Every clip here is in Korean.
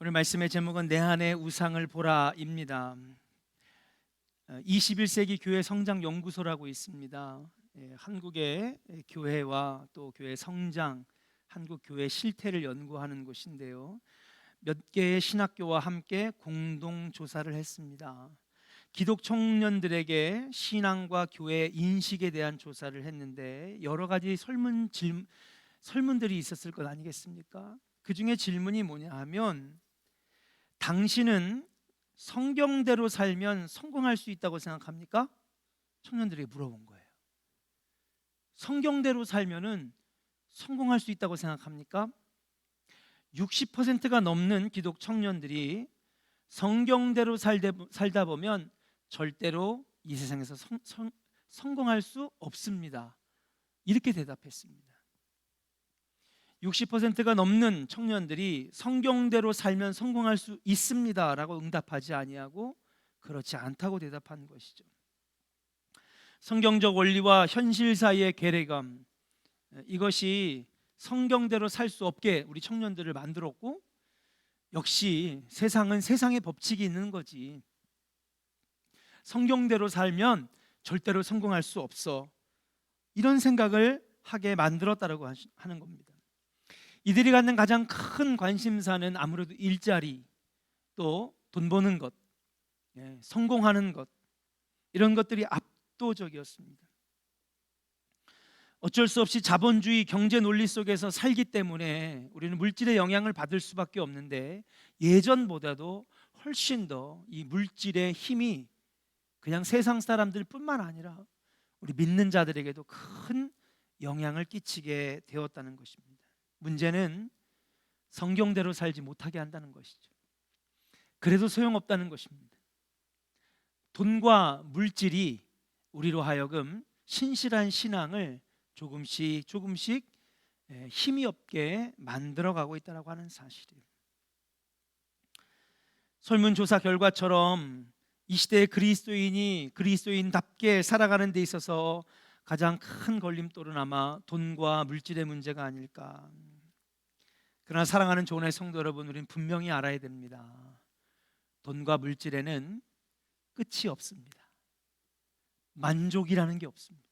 오늘 말씀의 제목은 내 안의 우상을 보라입니다. 21세기 교회 성장 연구소라고 있습니다. 한국의 교회와 또 교회 성장, 한국 교회 실태를 연구하는 곳인데요. 몇 개의 신학교와 함께 공동 조사를 했습니다. 기독 청년들에게 신앙과 교회 인식에 대한 조사를 했는데 여러 가지 설문들이 있었을 것 아니겠습니까? 그 중에 질문이 뭐냐 하면, 당신은 성경대로 살면 성공할 수 있다고 생각합니까? 청년들에게 물어본 거예요. 성경대로 살면은 성공할 수 있다고 생각합니까? 60%가 넘는 기독 청년들이 성경대로 살다 보면 절대로 이 세상에서 성공할 수 없습니다, 이렇게 대답했습니다. 60%가 넘는 청년들이 성경대로 살면 성공할 수 있습니다 라고 응답하지 아니하고 그렇지 않다고 대답한 것이죠. 성경적 원리와 현실 사이의 괴리감, 이것이 성경대로 살 수 없게 우리 청년들을 만들었고, 역시 세상은 세상의 법칙이 있는 거지, 성경대로 살면 절대로 성공할 수 없어, 이런 생각을 하게 만들었다고 하는 겁니다. 이들이 갖는 가장 큰 관심사는 아무래도 일자리, 또 돈 버는 것, 성공하는 것, 이런 것들이 압도적이었습니다. 어쩔 수 없이 자본주의 경제 논리 속에서 살기 때문에 우리는 물질의 영향을 받을 수밖에 없는데, 예전보다도 훨씬 더 이 물질의 힘이 그냥 세상 사람들뿐만 아니라 우리 믿는 자들에게도 큰 영향을 끼치게 되었다는 것입니다. 문제는 성경대로 살지 못하게 한다는 것이죠. 그래도 소용없다는 것입니다. 돈과 물질이 우리로 하여금 신실한 신앙을 조금씩 힘이 없게 만들어가고 있다고 하는 사실이에요. 설문조사 결과처럼 이 시대의 그리스도인이 그리스도인답게 살아가는 데 있어서 가장 큰 걸림돌은 아마 돈과 물질의 문제가 아닐까. 그러나 사랑하는 조은의 성도 여러분, 우리는 분명히 알아야 됩니다. 돈과 물질에는 끝이 없습니다. 만족이라는 게 없습니다.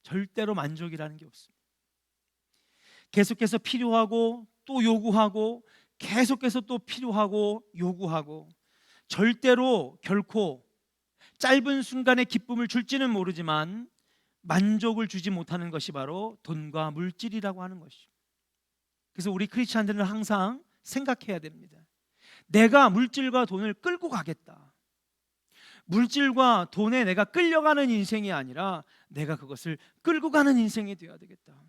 절대로 만족이라는 게 없습니다. 계속해서 필요하고 또 요구하고, 계속해서 또 필요하고 요구하고, 절대로 결코 짧은 순간의 기쁨을 줄지는 모르지만 만족을 주지 못하는 것이 바로 돈과 물질이라고 하는 것이죠. 그래서 우리 크리스찬들은 항상 생각해야 됩니다. 내가 물질과 돈을 끌고 가겠다. 물질과 돈에 내가 끌려가는 인생이 아니라 내가 그것을 끌고 가는 인생이 되어야 되겠다.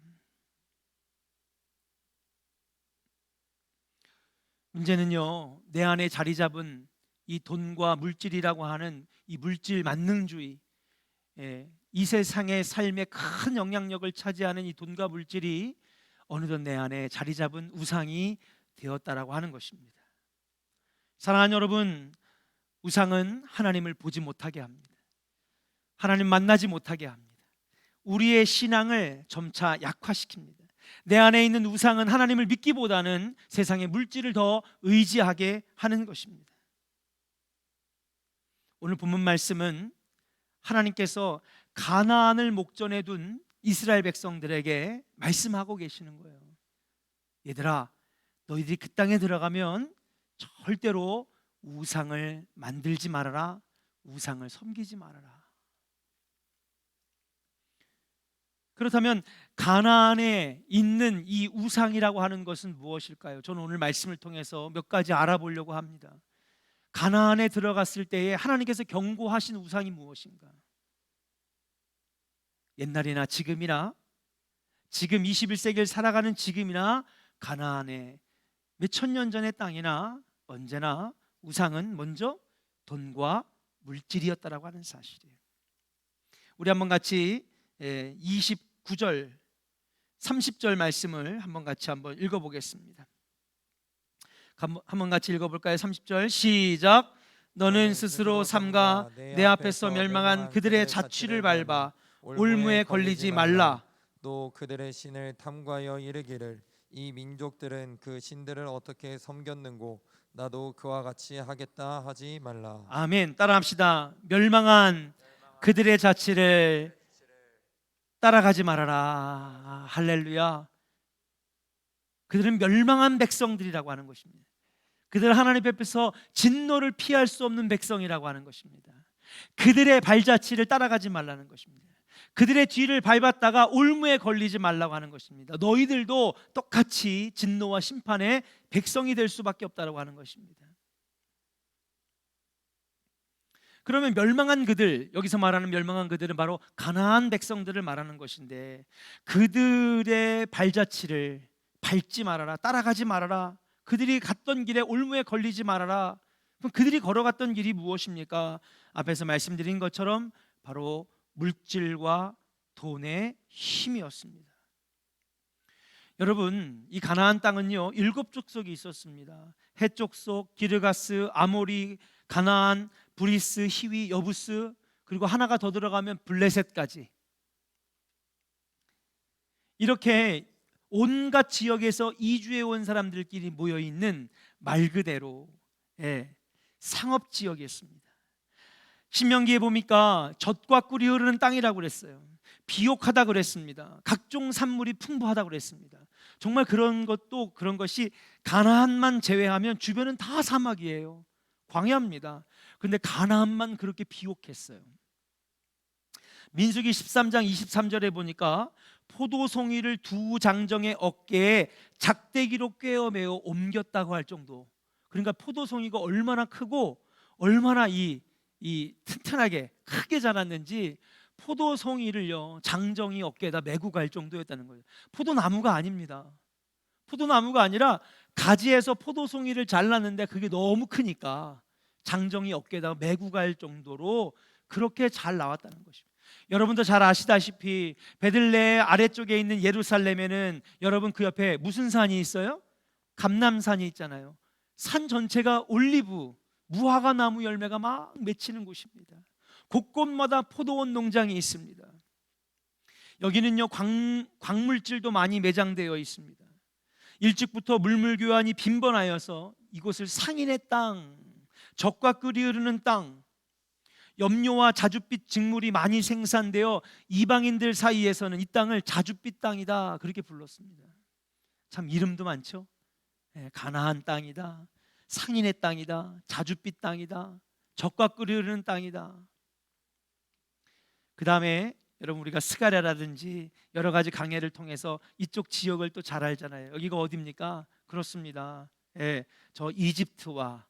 문제는요, 내 안에 자리 잡은 이 돈과 물질이라고 하는 이 물질 만능주의, 이 세상의 삶에 큰 영향력을 차지하는 이 돈과 물질이 어느덧 내 안에 자리 잡은 우상이 되었다라고 하는 것입니다. 사랑하는 여러분, 우상은 하나님을 보지 못하게 합니다. 하나님 만나지 못하게 합니다. 우리의 신앙을 점차 약화시킵니다. 내 안에 있는 우상은 하나님을 믿기보다는 세상의 물질을 더 의지하게 하는 것입니다. 오늘 본문 말씀은 하나님께서 가나안을 목전에 둔 이스라엘 백성들에게 말씀하고 계시는 거예요. 얘들아, 너희들이 그 땅에 들어가면 절대로 우상을 만들지 말아라, 우상을 섬기지 말아라. 그렇다면 가나안에 있는 이 우상이라고 하는 것은 무엇일까요? 저는 오늘 말씀을 통해서 몇 가지 알아보려고 합니다. 가나안에 들어갔을 때에 하나님께서 경고하신 우상이 무엇인가? 옛날이나 지금이나, 지금 21세기를 살아가는 지금이나, 가나안의 몇천 년 전의 땅이나 언제나 우상은 먼저 돈과 물질이었다라고 하는 사실이에요. 우리 한번 같이 29절 30절 말씀을 한번 같이 읽어보겠습니다. 한번 같이 읽어볼까요? 30절 시작. 너는 스스로 삼가 내 앞에서 멸망한 그들의 자취를 밟아 올무에 걸리지 말라. 또 그들의 신을 탐구하여 이르기를 이 민족들은 그 신들을 어떻게 섬겼는고 나도 그와 같이 하겠다 하지 말라. 아멘. 따라합시다. 멸망한 그들의 자치를 따라가지 말아라. 할렐루야. 그들은 멸망한 백성들이라고 하는 것입니다. 그들 하나님 앞에서 진노를 피할 수 없는 백성이라고 하는 것입니다. 그들의 발자취를 따라가지 말라는 것입니다. 그들의 뒤를 밟았다가 올무에 걸리지 말라고 하는 것입니다. 너희들도 똑같이 진노와 심판의 백성이 될 수밖에 없다고 하는 것입니다. 그러면 멸망한 그들, 여기서 말하는 멸망한 그들은 바로 가나안 백성들을 말하는 것인데, 그들의 발자취를 밟지 말아라, 따라가지 말아라. 그들이 갔던 길에 올무에 걸리지 말아라. 그럼 그들이 걸어갔던 길이 무엇입니까? 앞에서 말씀드린 것처럼 바로 물질과 돈의 힘이었습니다. 여러분, 이 가나안 땅은요 7 족속이 있었습니다. 헷 족속, 기르가스, 아모리, 가나안, 브리스, 히위, 여부스, 그리고 하나가 더 들어가면 블레셋까지. 이렇게 온갖 지역에서 이주해 온 사람들끼리 모여 있는 말 그대로 상업 지역이었습니다. 신명기에 보니까 젖과 꿀이 흐르는 땅이라고 그랬어요. 비옥하다 그랬습니다. 각종 산물이 풍부하다 그랬습니다. 정말 그런 것이 가나안만 제외하면 주변은 다 사막이에요. 광야입니다. 그런데 가나안만 그렇게 비옥했어요. 민수기 13장 23절에 보니까 포도송이를 두 장정의 어깨에 작대기로 꿰어매어 옮겼다고 할 정도. 그러니까 포도송이가 얼마나 크고 얼마나 이 튼튼하게 크게 자랐는지 포도송이를요 장정이 어깨에다 메고 갈 정도였다는 거예요. 포도나무가 아닙니다. 포도나무가 아니라 가지에서 포도송이를 잘랐는데 그게 너무 크니까 장정이 어깨에다 메고 갈 정도로 그렇게 잘 나왔다는 것입니다. 여러분도 잘 아시다시피 베들레헴 아래쪽에 있는 예루살렘에는 여러분 그 옆에 무슨 산이 있어요? 감람산이 있잖아요. 산 전체가 올리브, 무화과 나무 열매가 막 맺히는 곳입니다. 곳곳마다 포도원 농장이 있습니다. 여기는요 광물질도 많이 매장되어 있습니다. 일찍부터 물물교환이 빈번하여서 이곳을 상인의 땅, 젖과 꿀이 흐르는 땅, 염료와 자줏빛 직물이 많이 생산되어 이방인들 사이에서는 이 땅을 자줏빛 땅이다 그렇게 불렀습니다. 참 이름도 많죠. 가나안 땅이다, 상인의 땅이다, 자줏빛 땅이다, 젖과 꿀이 흐르는 땅이다. 그 다음에 여러분 우리가 스가랴라든지 여러 가지 강해를 통해서 이쪽 지역을 또 잘 알잖아요. 여기가 어디입니까? 그렇습니다. 저 이집트와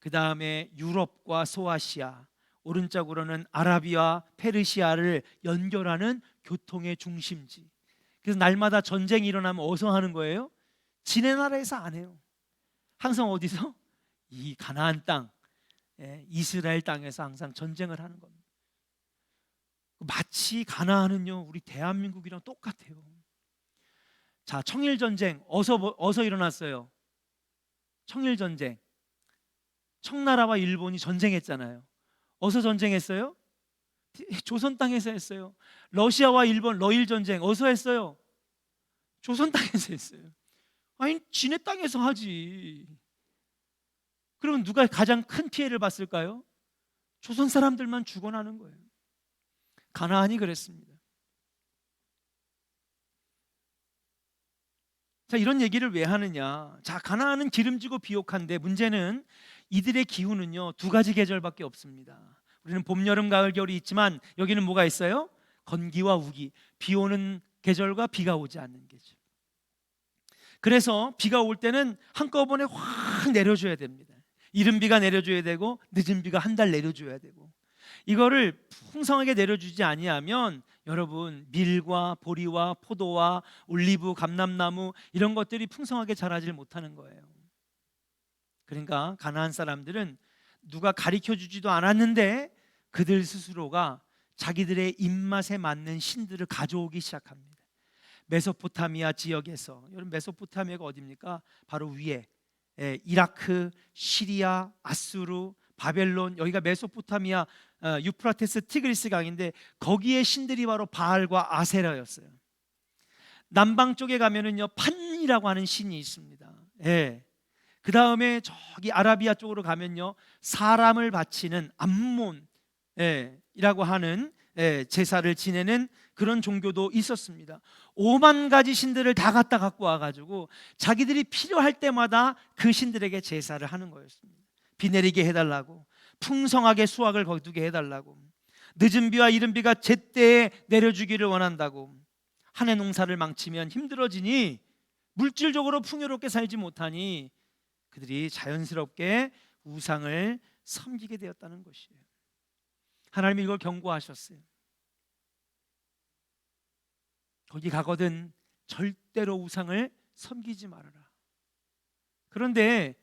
그 다음에 유럽과 소아시아, 오른쪽으로는 아라비아, 페르시아를 연결하는 교통의 중심지. 그래서 날마다 전쟁이 일어나면 어디서 하는 거예요? 지네 나라에서 안 해요. 항상 어디서? 이 가나안 땅, 이스라엘 땅에서 항상 전쟁을 하는 겁니다. 마치 가나안은요 우리 대한민국이랑 똑같아요. 자, 청일전쟁 어서 일어났어요. 청일전쟁, 청나라와 일본이 전쟁했잖아요. 어디서 전쟁했어요? 조선 땅에서 했어요. 러시아와 일본 러일 전쟁 어디서 했어요? 조선 땅에서 했어요. 아니 지네 땅에서 하지. 그러면 누가 가장 큰 피해를 봤을까요? 조선 사람들만 죽어나는 거예요. 가나안이 그랬습니다. 자, 이런 얘기를 왜 하느냐? 자, 가나안은 기름지고 비옥한데 문제는 이들의 기후는요 2가지 계절밖에 없습니다. 우리는 봄, 여름, 가을, 겨울이 있지만 여기는 뭐가 있어요? 건기와 우기, 비 오는 계절과 비가 오지 않는 계절. 그래서 비가 올 때는 한꺼번에 확 내려줘야 됩니다. 이른 비가 내려줘야 되고 늦은 비가 한 달 내려줘야 되고, 이거를 풍성하게 내려주지 아니하면 여러분 밀과 보리와 포도와 올리브, 감람나무 이런 것들이 풍성하게 자라질 못하는 거예요. 그러니까 가나안 사람들은 누가 가르쳐주지도 않았는데 그들 스스로가 자기들의 입맛에 맞는 신들을 가져오기 시작합니다. 메소포타미아 지역에서, 여러분 메소포타미아가 어디입니까? 바로 위에 이라크, 시리아, 아수르, 바벨론, 여기가 메소포타미아 유프라테스 티그리스 강인데 거기에 신들이 바로 바알과 아세라였어요. 남방 쪽에 가면은요 판이라고 하는 신이 있습니다. 예. 그 다음에 저기 아라비아 쪽으로 가면요 사람을 바치는 암몬 이라고 하는 제사를 지내는 그런 종교도 있었습니다. 5만 가지 신들을 다 갖고 와가지고 자기들이 필요할 때마다 그 신들에게 제사를 하는 거였습니다. 비 내리게 해달라고, 풍성하게 수확을 거두게 해달라고, 늦은 비와 이른 비가 제때에 내려주기를 원한다고, 한 해 농사를 망치면 힘들어지니 물질적으로 풍요롭게 살지 못하니 그들이 자연스럽게 우상을 섬기게 되었다는 것이에요. 하나님이 이걸 경고하셨어요. 거기 가거든 절대로 우상을 섬기지 말아라. 그런데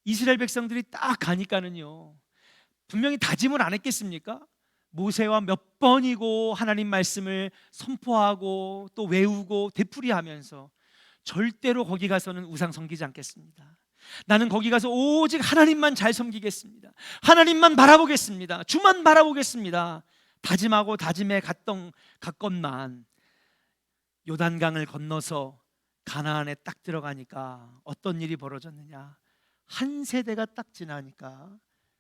이스라엘 백성들이 딱 가니까는요 분명히 다짐을 안 했겠습니까? 모세와 몇 번이고 하나님 말씀을 선포하고 또 외우고 되풀이하면서 절대로 거기 가서는 우상 섬기지 않겠습니다. 나는 거기 가서 오직 하나님만 잘 섬기겠습니다. 하나님만 바라보겠습니다. 주만 바라보겠습니다. 다짐하고 다짐해 갔건만 요단강을 건너서 가나안에 딱 들어가니까 어떤 일이 벌어졌느냐, 한 세대가 딱 지나니까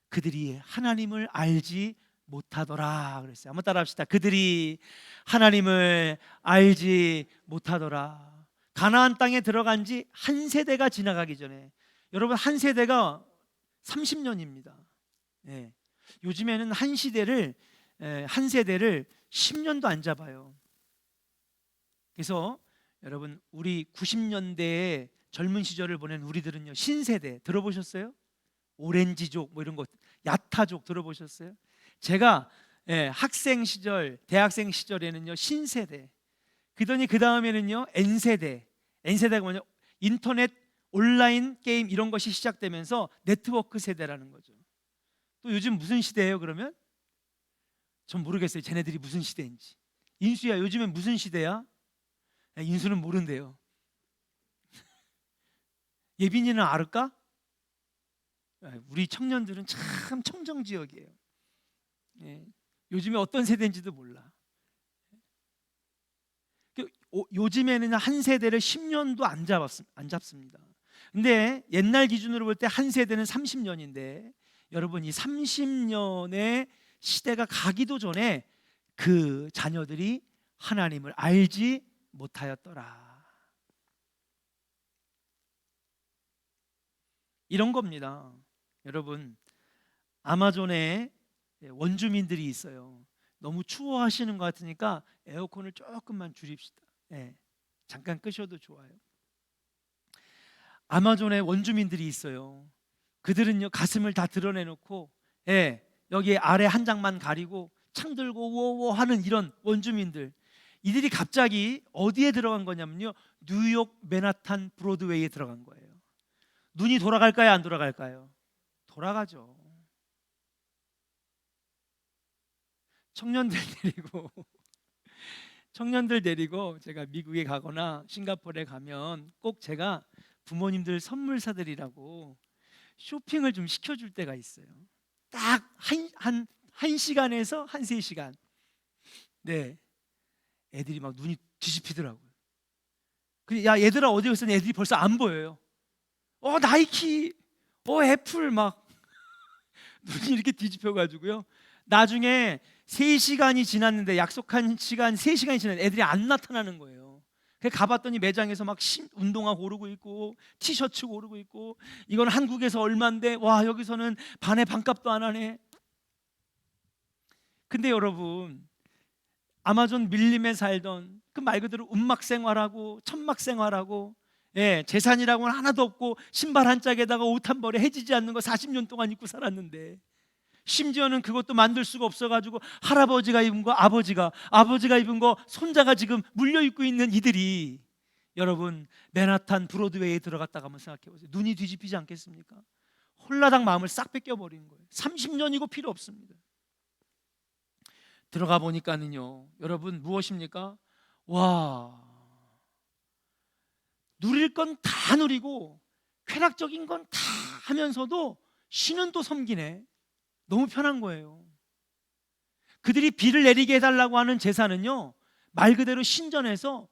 그들이 하나님을 알지 못하더라 그랬어요. 한번 따라합시다. 그들이 하나님을 알지 못하더라. 가나안 땅에 들어간 지 한 세대가 지나가기 전에, 여러분 한 세대가 30년입니다. 요즘에는 한 세대를 10년도 안 잡아요. 그래서 여러분 우리 90년대에 젊은 시절을 보낸 우리들은요 신세대 들어보셨어요? 오렌지족 뭐 이런 거, 야타족 들어보셨어요? 제가 학생 시절, 대학생 시절에는요 신세대, 그러더니 그 다음에는요 N세대. N세대가 뭐냐, 인터넷 온라인 게임 이런 것이 시작되면서 네트워크 세대라는 거죠. 또 요즘 무슨 시대예요 그러면? 전 모르겠어요. 쟤네들이 무슨 시대인지. 인수야 요즘엔 무슨 시대야? 인수는 모른대요. 예빈이는 알을까? 우리 청년들은 참 청정지역이에요. 요즘에 어떤 세대인지도 몰라. 요즘에는 한 세대를 10년도 안 잡습니다. 근데 옛날 기준으로 볼 때 한 세대는 30년인데 여러분 이 30년의 시대가 가기도 전에 그 자녀들이 하나님을 알지 못하였더라. 이런 겁니다. 여러분 아마존에 원주민들이 있어요. 너무 추워하시는 것 같으니까 에어컨을 조금만 줄입시다. 잠깐 끄셔도 좋아요. 아마존에 원주민들이 있어요. 그들은요 가슴을 다 드러내놓고 여기 아래 한 장만 가리고 창 들고 우오우 하는 이런 원주민들, 이들이 갑자기 어디에 들어간 거냐면요 뉴욕 맨하탄 브로드웨이에 들어간 거예요. 눈이 돌아갈까요 안 돌아갈까요? 돌아가죠. 청년들 데리고 제가 미국에 가거나 싱가포르에 가면 꼭 제가 부모님들 선물 사드리라고 쇼핑을 좀 시켜줄 때가 있어요. 딱 한 시간에서 한 3시간. 애들이 막 눈이 뒤집히더라고요. 야 얘들아 어디 있어? 애들이 벌써 안 보여요. 나이키, 애플 막 눈이 이렇게 뒤집혀가지고요. 나중에 3시간이 지났는데 약속한 시간 3시간이 지났는데 애들이 안 나타나는 거예요. 그래서 가봤더니 매장에서 막 운동화 고르고 있고 티셔츠 고르고 있고, 이건 한국에서 얼마인데 와 여기서는 반의 반값도 안 하네. 근데 여러분 아마존 밀림에 살던 그 말 그대로 움막 생활하고 천막 생활하고 재산이라고는 하나도 없고 신발 한 짝에다가 옷 한 벌에 해지지 않는 거 40년 동안 입고 살았는데, 심지어는 그것도 만들 수가 없어가지고 할아버지가 입은 거 아버지가 입은 거 손자가 지금 물려 입고 있는 이들이, 여러분 맨하탄 브로드웨이에 들어갔다가 한번 생각해 보세요. 눈이 뒤집히지 않겠습니까? 홀라당 마음을 싹 뺏겨버린 거예요. 30년이고 필요 없습니다. 들어가 보니까는요 여러분 무엇입니까? 와, 누릴 건 다 누리고 쾌락적인 건 다 하면서도 신은 또 섬기네. 너무 편한 거예요. 그들이 비를 내리게 해달라고 하는 제사는요 말 그대로 신전에서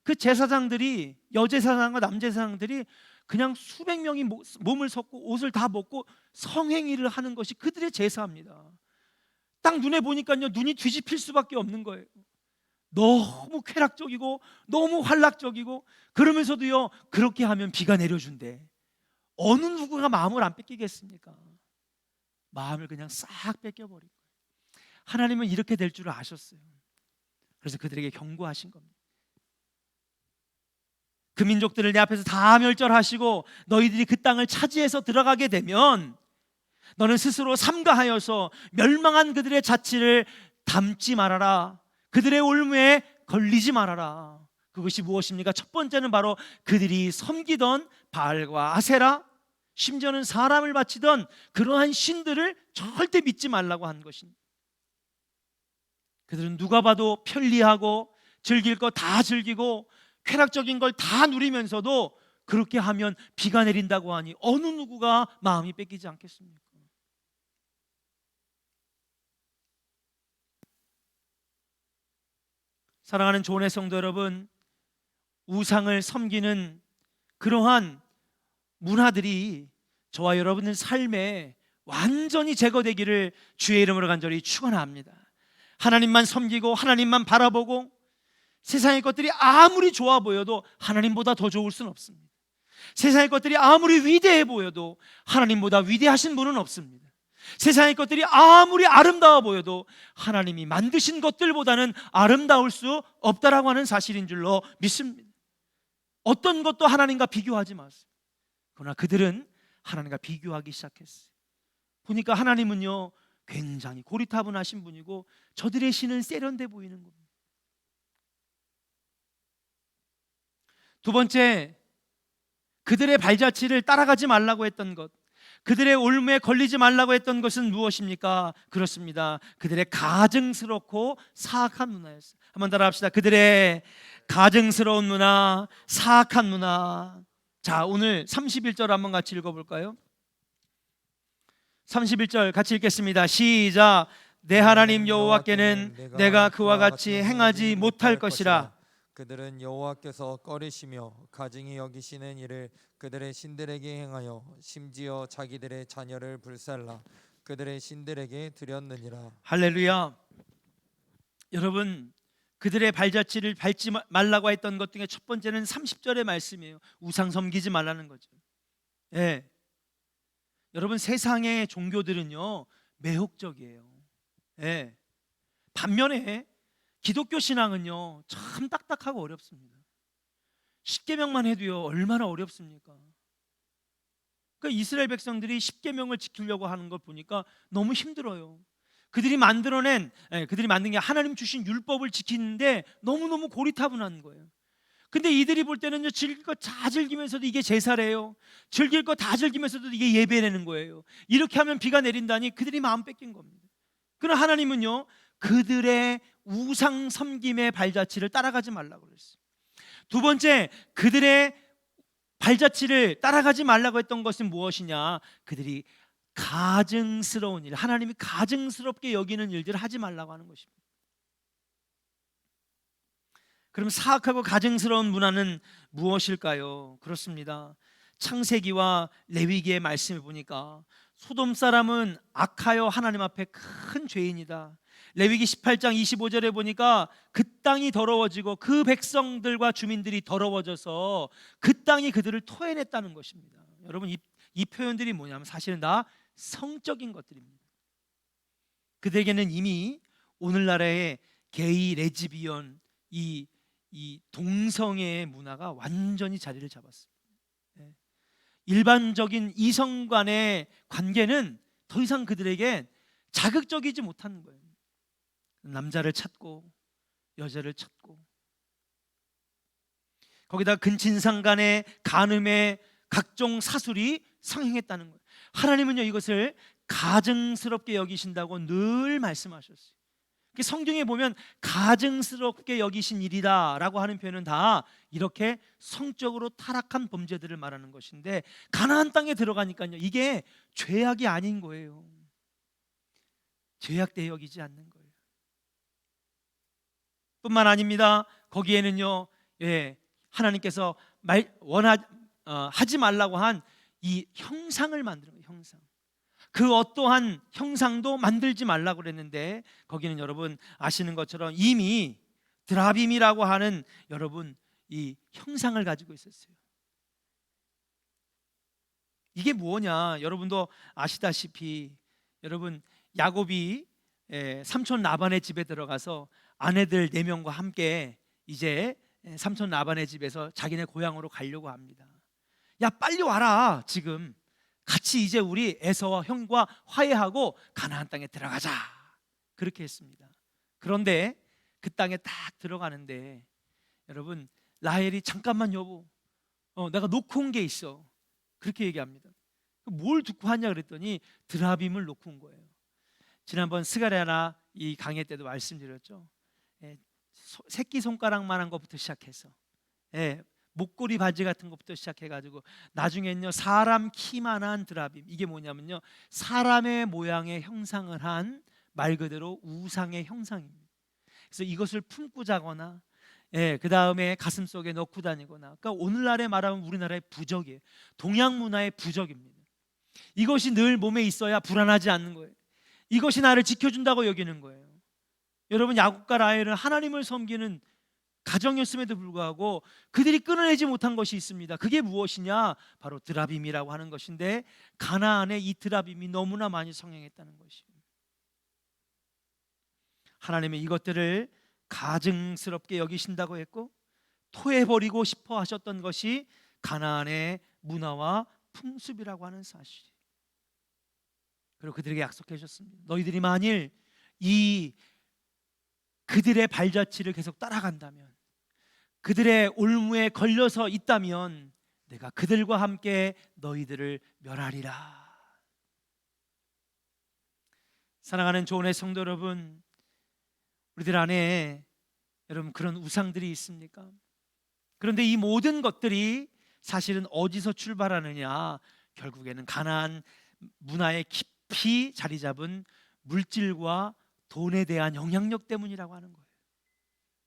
그 제사장들이, 여제사장과 남제사장들이 그냥 수백 명이 몸을 섰고 옷을 다 벗고 성행위를 하는 것이 그들의 제사입니다. 딱 눈에 보니까요, 눈이 뒤집힐 수밖에 없는 거예요. 너무 쾌락적이고 너무 환락적이고, 그러면서도요, 그렇게 하면 비가 내려준대. 어느 누구가 마음을 안 뺏기겠습니까? 마음을 그냥 싹 뺏겨버린 거예요. 하나님은 이렇게 될 줄 아셨어요. 그래서 그들에게 경고하신 겁니다. 그 민족들을 내 앞에서 다 멸절하시고 너희들이 그 땅을 차지해서 들어가게 되면 너는 스스로 삼가하여서 멸망한 그들의 자취를 담지 말아라. 그들의 올무에 걸리지 말아라. 그것이 무엇입니까? 첫 번째는 바로 그들이 섬기던 바알과 아세라, 심지어는 사람을 바치던 그러한 신들을 절대 믿지 말라고 한 것입니다. 그들은 누가 봐도 편리하고 즐길 거 다 즐기고 쾌락적인 걸 다 누리면서도 그렇게 하면 비가 내린다고 하니 어느 누구가 마음이 뺏기지 않겠습니까? 사랑하는 조은의 성도 여러분, 우상을 섬기는 그러한 문화들이 저와 여러분의 삶에 완전히 제거되기를 주의 이름으로 간절히 축원합니다. 하나님만 섬기고 하나님만 바라보고 세상의 것들이 아무리 좋아 보여도 하나님보다 더 좋을 수는 없습니다. 세상의 것들이 아무리 위대해 보여도 하나님보다 위대하신 분은 없습니다. 세상의 것들이 아무리 아름다워 보여도 하나님이 만드신 것들보다는 아름다울 수 없다라고 하는 사실인 줄로 믿습니다. 어떤 것도 하나님과 비교하지 마세요. 그러나 그들은 하나님과 비교하기 시작했어요. 보니까 하나님은요, 굉장히 고리타분하신 분이고 저들의 신은 세련돼 보이는 겁니다. 두 번째, 그들의 발자취를 따라가지 말라고 했던 것, 그들의 올무에 걸리지 말라고 했던 것은 무엇입니까? 그렇습니다. 그들의 가증스럽고 사악한 문화였어요. 한번 따라합시다. 그들의 가증스러운 문화, 사악한 문화. 자, 오늘 31절 한번 같이 읽어볼까요? 31절 같이 읽겠습니다. 시작. 내 하나님 여호와께는 내가 그와 같이 행하지 못할 것이라. 그들은 여호와께서 꺼리시며 가증히 여기시는 일을 그들의 신들에게 행하여 심지어 자기들의 자녀를 불살라 그들의 신들에게 드렸느니라. 할렐루야. 여러분, 그들의 발자취를 밟지 말라고 했던 것 중에 첫 번째는 30절의 말씀이에요. 우상 섬기지 말라는 거죠. 예. 여러분, 세상의 종교들은요, 매혹적이에요. 예. 반면에 기독교 신앙은요, 참 딱딱하고 어렵습니다. 십계명만 해도요, 얼마나 어렵습니까? 그러니까 이스라엘 백성들이 십계명을 지키려고 하는 걸 보니까 너무 힘들어요. 그들이 만든 게 하나님 주신 율법을 지키는데 너무너무 고리타분한 거예요. 근데 이들이 볼 때는요, 즐길 거 다 즐기면서도 이게 제사래요. 즐길 거 다 즐기면서도 이게 예배라는 거예요. 이렇게 하면 비가 내린다니 그들이 마음 뺏긴 겁니다. 그러나 하나님은요, 그들의 우상 섬김의 발자취를 따라가지 말라고 그랬어요. 두 번째, 그들의 발자취를 따라가지 말라고 했던 것은 무엇이냐? 그들이 가증스러운 일, 하나님이 가증스럽게 여기는 일들을 하지 말라고 하는 것입니다. 그럼 사악하고 가증스러운 문화는 무엇일까요? 그렇습니다. 창세기와 레위기의 말씀을 보니까 소돔 사람은 악하여 하나님 앞에 큰 죄인이다. 레위기 18장 25절에 보니까 그 땅이 더러워지고 그 백성들과 주민들이 더러워져서 그 땅이 그들을 토해냈다는 것입니다. 여러분, 이 표현들이 뭐냐면 사실은 다 성적인 것들입니다. 그들에게는 이미 오늘날의 게이, 레즈비언, 이 동성애의 문화가 완전히 자리를 잡았습니다. 일반적인 이성 간의 관계는 더 이상 그들에게 자극적이지 못한 거예요. 남자를 찾고 여자를 찾고, 거기다 근친상 간의 간음의 각종 사술이 상행했다는 거예요. 하나님은요, 이것을 가증스럽게 여기신다고 늘 말씀하셨어요. 성경에 보면 가증스럽게 여기신 일이다 라고 하는 표현은 다 이렇게 성적으로 타락한 범죄들을 말하는 것인데, 가나안 땅에 들어가니까요, 이게 죄악이 아닌 거예요. 죄악되어 여기지 않는 거예요. 뿐만 아닙니다. 거기에는요, 하나님께서 하지 말라고 한 이 형상을 만드는 거예요. 형상. 그 어떠한 형상도 만들지 말라고 그랬는데 거기는 여러분 아시는 것처럼 이미 드라빔이라고 하는 여러분 이 형상을 가지고 있었어요. 이게 뭐냐? 여러분도 아시다시피 여러분 야곱이 삼촌 라반의 집에 들어가서 아내들 4명과 함께 이제 삼촌 라반의 집에서 자기네 고향으로 가려고 합니다. 야 빨리 와라. 지금 같이 이제 우리 에서와 형과 화해하고 가나안 땅에 들어가자. 그렇게 했습니다. 그런데 그 땅에 딱 들어가는데 여러분 라헬이 잠깐만 여보 내가 놓고 온 게 있어. 그렇게 얘기합니다. 뭘 듣고 왔냐 그랬더니 드라빔을 놓고 온 거예요. 지난번 스가랴나 이 강의 때도 말씀드렸죠. 새끼손가락만한 것부터 시작해서 목걸이 바지 같은 것부터 시작해가지고 나중에는요 사람 키만한 드라빔. 이게 뭐냐면요 사람의 모양의 형상을 한 말 그대로 우상의 형상입니다. 그래서 이것을 품고 자거나 그 다음에 가슴 속에 넣고 다니거나, 그러니까 오늘날에 말하면 우리나라의 부적이에요. 동양 문화의 부적입니다. 이것이 늘 몸에 있어야 불안하지 않는 거예요. 이것이 나를 지켜준다고 여기는 거예요. 여러분 야곱과 라헬은 하나님을 섬기는 가정이었음에도 불구하고 그들이 끊어내지 못한 것이 있습니다. 그게 무엇이냐? 바로 드라빔이라고 하는 것인데 가나안에 이 드라빔이 너무나 많이 성행했다는 것이에요. 하나님은 이것들을 가증스럽게 여기신다고 했고 토해버리고 싶어 하셨던 것이 가나안의 문화와 풍습이라고 하는 사실이에요. 그리고 그들에게 약속해 주셨습니다. 너희들이 만일 이 그들의 발자취를 계속 따라간다면, 그들의 올무에 걸려서 있다면 내가 그들과 함께 너희들을 멸하리라. 사랑하는 조은의 성도 여러분, 우리들 안에 여러분 그런 우상들이 있습니까? 그런데 이 모든 것들이 사실은 어디서 출발하느냐? 결국에는 가나안 문화에 깊이 자리 잡은 물질과 돈에 대한 영향력 때문이라고 하는 거예요.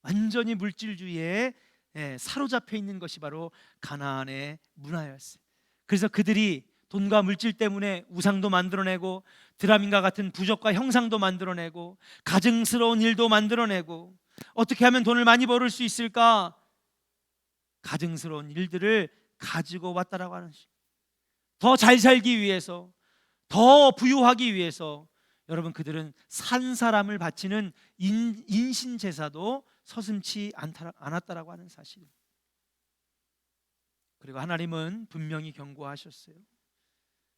완전히 물질주의에 사로잡혀 있는 것이 바로 가나안의 문화였어요. 그래서 그들이 돈과 물질 때문에 우상도 만들어내고 드라민과 같은 부적과 형상도 만들어내고 가증스러운 일도 만들어내고 어떻게 하면 돈을 많이 벌을 수 있을까? 가증스러운 일들을 가지고 왔다라고 하는 것입니다. 더 잘 살기 위해서, 더 부유하기 위해서 여러분 그들은 산 사람을 바치는 인신 제사도 서슴지 않았다라고 하는 사실입니다. 그리고 하나님은 분명히 경고하셨어요.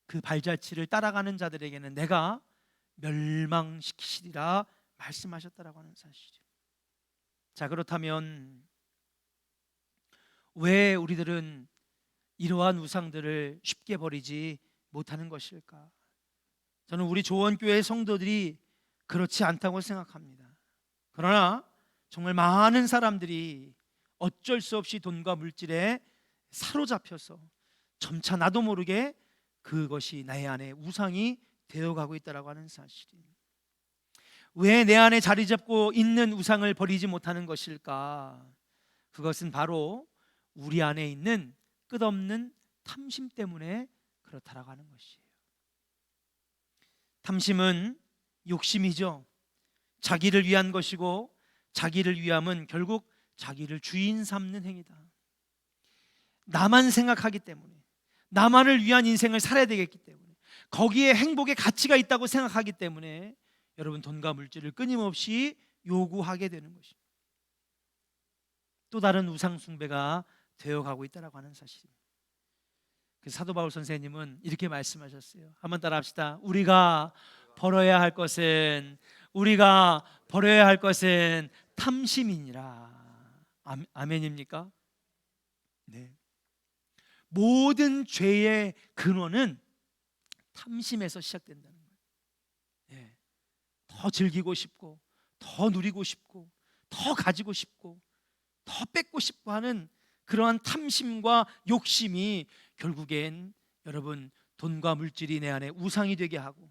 그 발자취를 따라가는 자들에게는 내가 멸망시키시리라 말씀하셨다라고 하는 사실이에요. 자, 그렇다면 왜 우리들은 이러한 우상들을 쉽게 버리지 못하는 것일까? 저는 우리 조원교회 성도들이 그렇지 않다고 생각합니다. 그러나 정말 많은 사람들이 어쩔 수 없이 돈과 물질에 사로잡혀서 점차 나도 모르게 그것이 나의 안에 우상이 되어가고 있다고 하는 사실입니다. 왜 내 안에 자리 잡고 있는 우상을 버리지 못하는 것일까? 그것은 바로 우리 안에 있는 끝없는 탐심 때문에 그렇다라고 하는 것이에요. 탐심은 욕심이죠. 자기를 위한 것이고 자기를 위함은 결국 자기를 주인 삼는 행위다. 나만 생각하기 때문에, 나만을 위한 인생을 살아야 되겠기 때문에, 거기에 행복의 가치가 있다고 생각하기 때문에 여러분 돈과 물질을 끊임없이 요구하게 되는 것입니다. 또 다른 우상 숭배가 되어가고 있다고 하는 사실입니다. 그 사도 바울 선생님은 이렇게 말씀하셨어요. 한번 따라합시다. 우리가 버려야 할 것은 탐심이니라. 아멘입니까? 네. 모든 죄의 근원은 탐심에서 시작된다는 거예요. 네. 더 즐기고 싶고, 더 누리고 싶고, 더 가지고 싶고, 더 뺏고 싶고 하는 그러한 탐심과 욕심이 결국엔 여러분 돈과 물질이 내 안에 우상이 되게 하고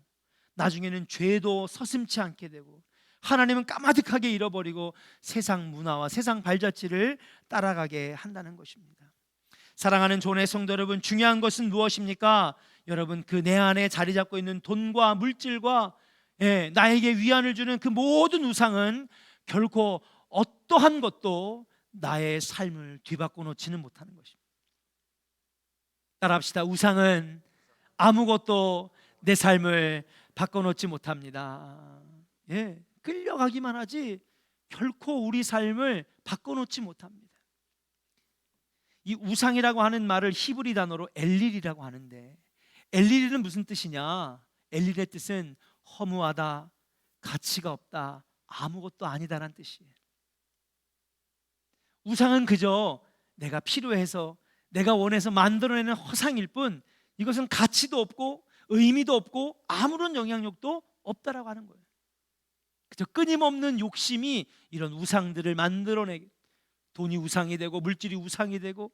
나중에는 죄도 서슴지 않게 되고 하나님은 까마득하게 잃어버리고 세상 문화와 세상 발자취를 따라가게 한다는 것입니다. 사랑하는 존의 성도 여러분, 중요한 것은 무엇입니까? 여러분, 그 내 안에 자리 잡고 있는 돈과 물질과 나에게 위안을 주는 그 모든 우상은 결코 어떠한 것도 나의 삶을 뒤바꿔 놓지는 못하는 것입니다. 따라합시다. 우상은 아무것도 내 삶을 바꿔놓지 못합니다. 끌려가기만 하지 결코 우리 삶을 바꿔놓지 못합니다. 이 우상이라고 하는 말을 히브리 단어로 엘릴이라고 하는데, 엘릴은 무슨 뜻이냐? 엘릴의 뜻은 허무하다, 가치가 없다, 아무것도 아니다라는 뜻이에요. 우상은 그저 내가 필요해서 내가 원해서 만들어내는 허상일 뿐, 이것은 가치도 없고 의미도 없고 아무런 영향력도 없다라고 하는 거예요. 그저 끊임없는 욕심이 이런 우상들을 만들어내게, 돈이 우상이 되고 물질이 우상이 되고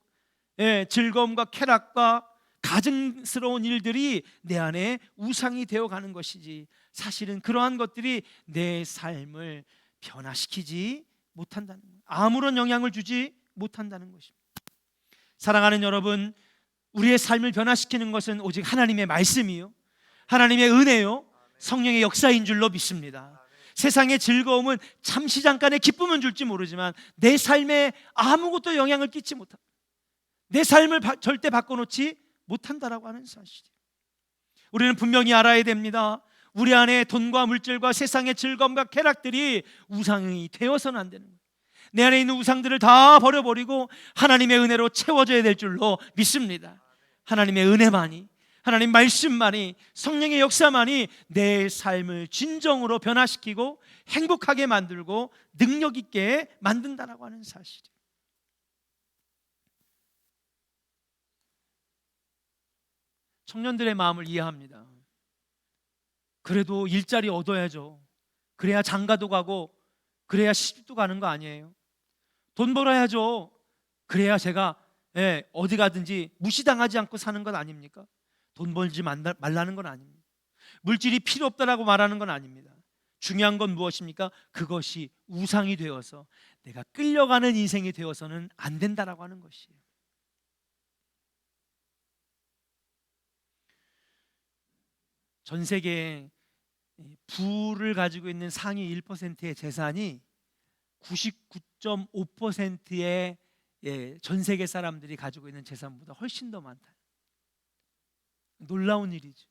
즐거움과 쾌락과 가증스러운 일들이 내 안에 우상이 되어가는 것이지, 사실은 그러한 것들이 내 삶을 변화시키지 못한다는 거예요. 아무런 영향을 주지 못한다는 것입니다. 사랑하는 여러분, 우리의 삶을 변화시키는 것은 오직 하나님의 말씀이요, 하나님의 은혜요, 성령의 역사인 줄로 믿습니다. 세상의 즐거움은 잠시 잠깐의 기쁨은 줄지 모르지만 내 삶에 아무것도 영향을 끼치 못한다, 내 삶을 절대 바꿔놓지 못한다라고 하는 사실이에요. 우리는 분명히 알아야 됩니다. 우리 안에 돈과 물질과 세상의 즐거움과 쾌락들이 우상이 되어서는 안 되는 거예요. 내 안에 있는 우상들을 다 버려버리고 하나님의 은혜로 채워져야 될 줄로 믿습니다. 하나님의 은혜만이, 하나님 말씀만이, 성령의 역사만이 내 삶을 진정으로 변화시키고 행복하게 만들고 능력 있게 만든다라고 하는 사실이에요. 청년들의 마음을 이해합니다. 그래도 일자리 얻어야죠. 그래야 장가도 가고 그래야 시집도 가는 거 아니에요? 돈 벌어야죠. 그래야 제가 어디 가든지 무시당하지 않고 사는 것 아닙니까? 돈 벌지 말라는 건 아닙니다. 물질이 필요 없다라고 말하는 건 아닙니다. 중요한 건 무엇입니까? 그것이 우상이 되어서 내가 끌려가는 인생이 되어서는 안 된다라고 하는 것이에요. 전 세계에 부를 가지고 있는 상위 1%의 재산이 99.5%의 전 세계 사람들이 가지고 있는 재산보다 훨씬 더 많다. 놀라운 일이죠.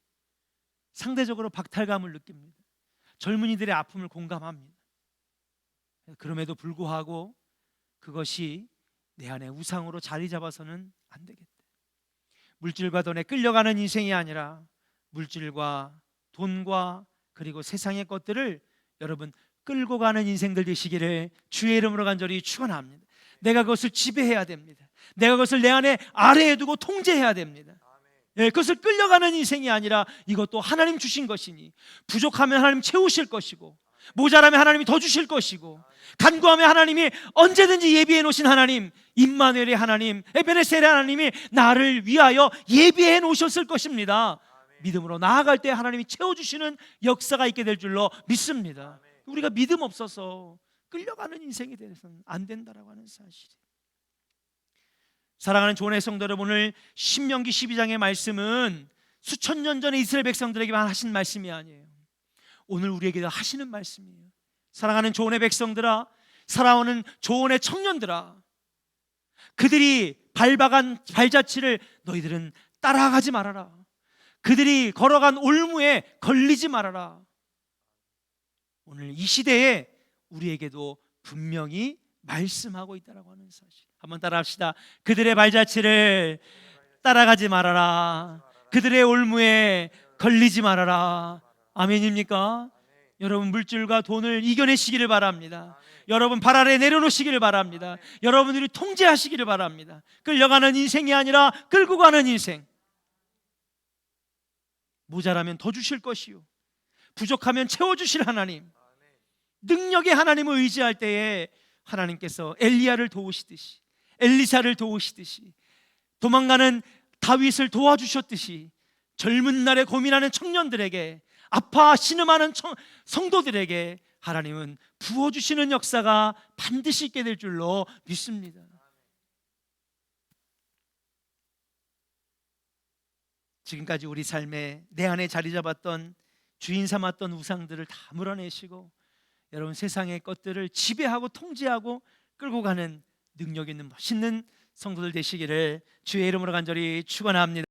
상대적으로 박탈감을 느낍니다. 젊은이들의 아픔을 공감합니다. 그럼에도 불구하고 그것이 내 안에 우상으로 자리 잡아서는 안 되겠다. 물질과 돈에 끌려가는 인생이 아니라 물질과 돈과 그리고 세상의 것들을 여러분 끌고 가는 인생들 되시기를 주의 이름으로 간절히 축원합니다. 내가 그것을 지배해야 됩니다. 내가 그것을 내 안에 아래에 두고 통제해야 됩니다. 그것을 끌려가는 인생이 아니라 이것도 하나님 주신 것이니 부족하면 하나님 채우실 것이고 모자라면 하나님이 더 주실 것이고 간구하면 하나님이 언제든지 예비해 놓으신 하나님, 임마누엘의 하나님, 에베네셀의 하나님이 나를 위하여 예비해 놓으셨을 것입니다. 믿음으로 나아갈 때 하나님이 채워주시는 역사가 있게 될 줄로 믿습니다. 우리가 믿음 없어서 끌려가는 인생이 되어서는 안 된다라고 하는 사실이에요. 사랑하는 존의 성도 여러분, 오늘 신명기 12장의 말씀은 수천 년 전에 이스라엘 백성들에게만 하신 말씀이 아니에요. 오늘 우리에게도 하시는 말씀이에요. 사랑하는 존의 백성들아, 사랑하는 존의 청년들아, 그들이 밟아간 발자취를 너희들은 따라가지 말아라. 그들이 걸어간 올무에 걸리지 말아라. 오늘 이 시대에 우리에게도 분명히 말씀하고 있다라고 하는 사실. 한번 따라합시다. 그들의 발자취를 따라가지 말아라. 그들의 올무에 걸리지 말아라. 아멘입니까? 여러분 물질과 돈을 이겨내시기를 바랍니다. 여러분 발 아래 내려놓으시기를 바랍니다. 여러분들이 통제하시기를 바랍니다. 끌려가는 인생이 아니라 끌고 가는 인생. 모자라면 더 주실 것이요 부족하면 채워주실 하나님, 능력의 하나님을 의지할 때에 하나님께서 엘리야를 도우시듯이, 엘리사를 도우시듯이, 도망가는 다윗을 도와주셨듯이 젊은 날에 고민하는 청년들에게, 아파 신음하는 성도들에게 하나님은 부어주시는 역사가 반드시 있게 될 줄로 믿습니다. 지금까지 우리 삶에 내 안에 자리 잡았던 주인 삼았던 우상들을 다 물어내시고 여러분 세상의 것들을 지배하고 통제하고 끌고 가는 능력 있는 멋있는 성도들 되시기를 주의 이름으로 간절히 축원합니다.